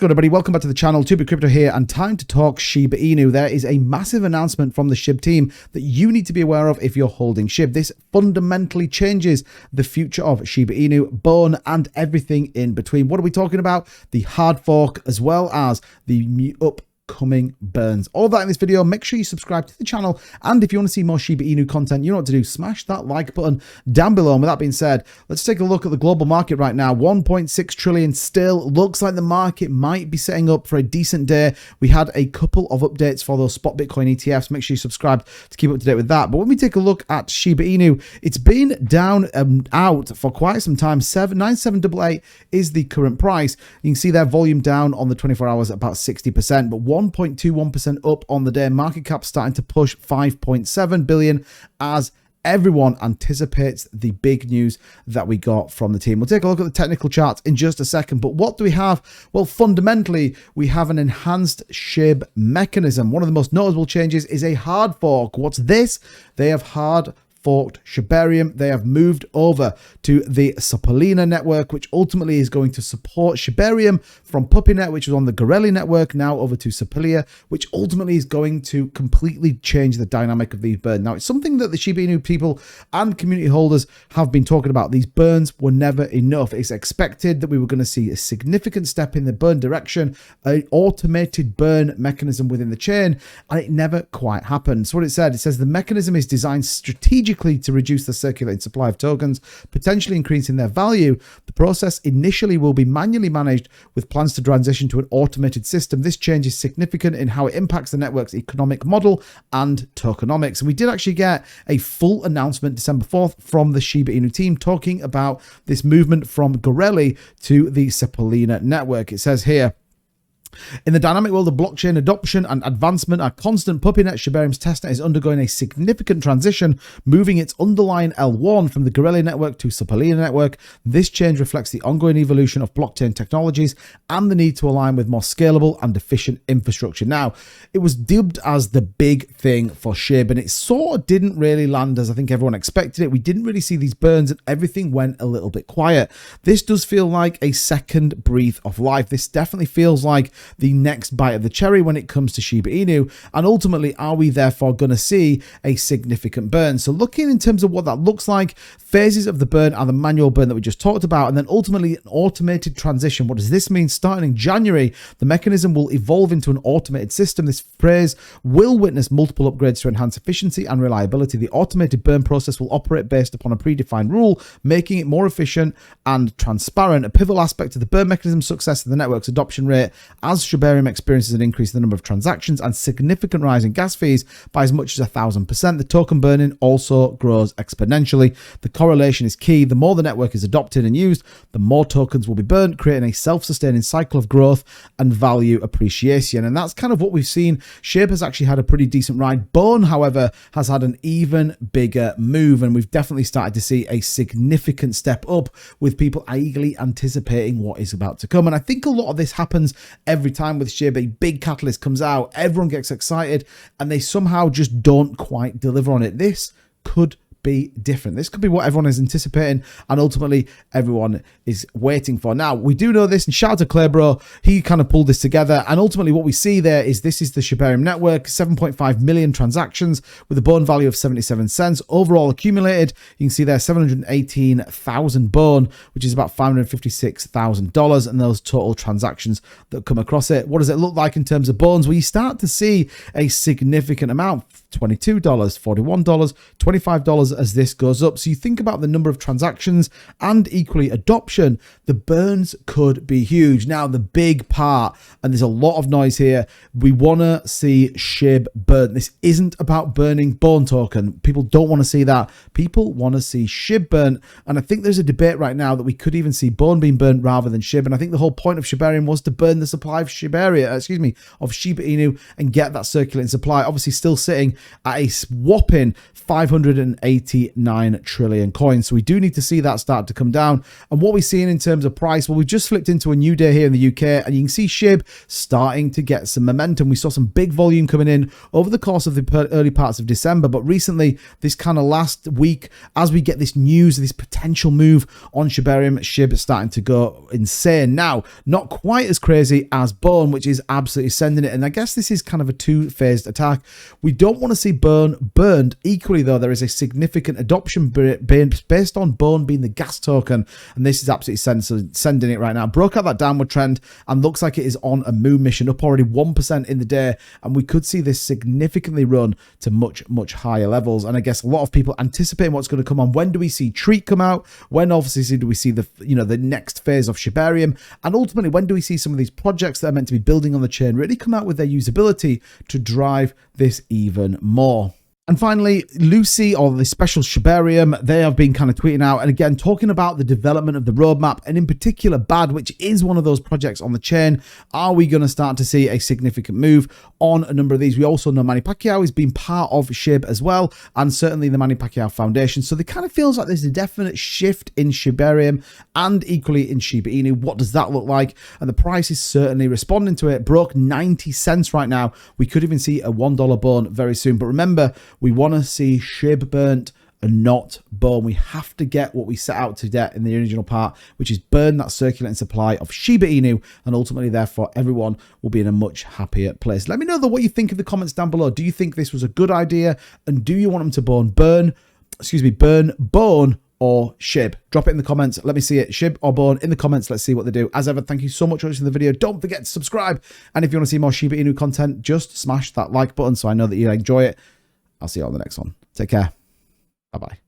going on, everybody? Welcome back to the channel. Tubi Crypto here, and time to talk Shiba Inu. There is a massive announcement from the SHIB team that you need to be aware of if you're holding SHIB. This fundamentally changes the future of Shiba Inu, Bone, and everything in between. What are we talking about? The hard fork, as well as the upcoming burns. All that in this video. Make sure you subscribe to the channel, and if you want to see more Shiba Inu content, you know what to do. Smash that like button down below. And with that being said, let's take a look at the global market right now. 1.6 trillion still. Looks like the market might be setting up for a decent day. We had a couple of updates for those spot Bitcoin ETFs. Make sure you subscribe to keep up to date with that. But when we take a look at Shiba Inu, it's been down out for quite some time. 9788 is the current price. You can see their volume down on the 24 hours at about 60%, but 1.21% up on the day. Market cap starting to push 5.7 billion as everyone anticipates the big news that we got from the team. We'll take a look at the technical charts in just a second, but what do we have? Well, fundamentally, we have an enhanced SHIB mechanism. One of the most notable changes is a hard fork. What's this? They have hard forked Shibarium. They have moved over to the Sapalina network, which ultimately is going to support Shibarium from PuppyNet, which was on the Gorelli network, now over to Sapalia, which ultimately is going to completely change the dynamic of these burns. Now, it's something that the Shiba Inu people and community holders have been talking about. These burns were never enough. It's expected that we were going to see a significant step in the burn direction, an automated burn mechanism within the chain, and it never quite happened. So what it says the mechanism is designed strategically to reduce the circulating supply of tokens, potentially increasing their value. The process initially will be manually managed with plans to transition to an automated system. This change is significant in how it impacts the network's economic model and tokenomics. And we did actually get a full announcement December 4th from the Shiba Inu team talking about this movement from Gorelli to the Sapalina network. It says here, in the dynamic world of blockchain, adoption and advancement are constant. PuppyNet, Shibarium's testnet, is undergoing a significant transition, moving its underlying L1 from the Gorelli network to Sapalina network. This change reflects the ongoing evolution of blockchain technologies and the need to align with more scalable and efficient infrastructure. Now, it was dubbed as the big thing for SHIB, and it sort of didn't really land as I think everyone expected it. We didn't really see these burns, and everything went a little bit quiet. This does feel like a second breath of life. This definitely feels like the next bite of the cherry when it comes to Shiba Inu, and ultimately, are we therefore going to see a significant burn? So looking in terms of what that looks like, phases of the burn are the manual burn that we just talked about, and then ultimately an automated transition. What does this mean? Starting in January, the mechanism will evolve into an automated system. This phrase will witness multiple upgrades to enhance efficiency and reliability. The automated burn process will operate based upon a predefined rule, making it more efficient and transparent. A pivotal aspect of the burn mechanism's success is the network's adoption rate. As Shibarium experiences an increase in the number of transactions and significant rise in gas fees by as much as 1,000%, the token burning also grows exponentially. The correlation is key. The more the network is adopted and used, the more tokens will be burnt, creating a self-sustaining cycle of growth and value appreciation. And that's kind of what we've seen. SHIB has actually had a pretty decent ride. Bone, however, has had an even bigger move, and we've definitely started to see a significant step up with people eagerly anticipating what is about to come. And I think a lot of this happens every time with SHIB. A big catalyst comes out, everyone gets excited, and they somehow just don't quite deliver on it. This could be different. This could be what everyone is anticipating, and ultimately everyone is waiting for. Now, we do know this, and shout out to Claybro. He kind of pulled this together, and ultimately what we see there is this is the Shibarium network, 7.5 million transactions with a bone value of 77 cents. Overall accumulated, you can see there 718,000 bone, which is about $556,000, and those total transactions that come across it. What does it look like in terms of bones? Well, you start to see a significant amount, $22, $41, $25 as this goes up. So you think about the number of transactions and equally adoption, the burns could be huge. Now, the big part, and there's a lot of noise here, we want to see SHIB burn. This isn't about burning Bone token. People don't want to see that. People want to see SHIB burn. And I think there's a debate right now that we could even see Bone being burnt rather than SHIB. And I think the whole point of Shibarium was to burn the supply of Shiba Inu and get that circulating supply. Obviously still sitting at a whopping 589 trillion coins. So we do need to see that start to come down. And what we're seeing in terms of price, well, we've just flipped into a new day here in the UK, and you can see SHIB starting to get some momentum. We saw some big volume coming in over the course of the early parts of December, but recently, this kind of last week, as we get this news, this potential move on Shibarium, SHIB is starting to go insane. Now, not quite as crazy as Bone, which is absolutely sending it, and I guess this is kind of a two-phased attack. We don't want to see Bone burned. Equally, though, there is a significant adoption based on Bone being the gas token, and this is absolutely sending it right now. Broke out that downward trend and looks like it is on a moon mission, up already 1% in the day, and we could see this significantly run to much higher levels. And I guess a lot of people anticipating what's going to come on. When do we see Treat come out? When obviously do we see the the next phase of Shibarium? And ultimately, when do we see some of these projects that are meant to be building on the chain really come out with their usability to drive this even more? And finally, Lucy, or the special Shibarium, they have been kind of tweeting out and again talking about the development of the roadmap, and in particular BAD, which is one of those projects on the chain. Are we going to start to see a significant move on a number of these? We also know Manny Pacquiao has been part of SHIB as well, and certainly the Manny Pacquiao Foundation. So it kind of feels like there's a definite shift in Shibarium and equally in Shiba Inu. What does that look like? And the price is certainly responding to it. Broke 90 cents right now. We could even see a $1 bone very soon. But remember, we want to see SHIB burnt and not Bone. We have to get what we set out to get in the original part, which is burn that circulating supply of Shiba Inu, and ultimately, therefore, everyone will be in a much happier place. Let me know, though, what you think in the comments down below. Do you think this was a good idea, and do you want them to burn Bone or SHIB? Drop it in the comments. Let me see it. SHIB or Bone in the comments. Let's see what they do. As ever, thank you so much for watching the video. Don't forget to subscribe, and if you want to see more Shiba Inu content, just smash that like button so I know that you enjoy it. I'll see you on the next one. Take care. Bye-bye.